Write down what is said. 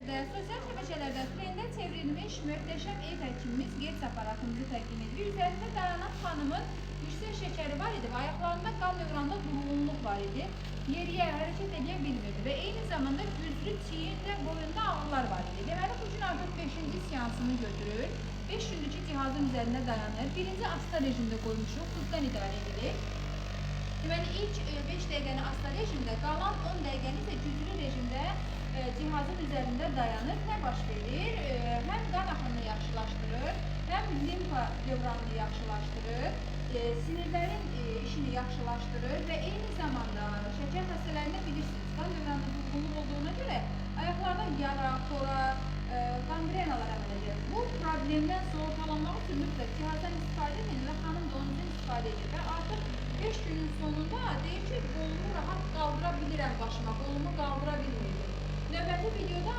Sosyal şəbəkələrdə trendə çevrilmiş möhtəşəm ev həkimimiz qeyd aparatımızı təqdim edirik. Üzərində dayanan xanımın yüksək şəkəri var idi və ayaqlarında qan dövranda durğunluq var idi. Yeriyə hərəkət edə bilmirdi və eyni zamanda güclü çiyin və boyunda ağrılar var idi. Deməli, bugün artıq 5-ci seansını götürür. 5 gündür ki, cihazın üzərində dayanır. Birinci asta rejimdə qoymuşuq, tuzdan idarə edirik. Deməli, ilk 5 dəqiqəni asta rejimdə, qalan 10 dəqiqəni isə güclü rejimdə cihazın üzərində dayanır. Nə baş verir? Həm qan axını yaxşılaşdırır, həm limfa dövranını yaxşılaşdırır, sinirlərin işini yaxşılaşdırır və eyni zamanda şəkər xəstələrində bilirsiniz, qan dövranında durğunluq olduğuna görə ayaqlarda yara, xora, qangrenalar əmələ gəlir. Bu problemdən sığortalanmaq üçün mütləq cihazdan istifadə edin və xanım da onun üçün istifadə edir. Və artıq 5 günün sonunda deyir ki, qolumu rahat qaldıra bilirəm başıma, qolumu qaldıra bilmirdim. Növbəti videoda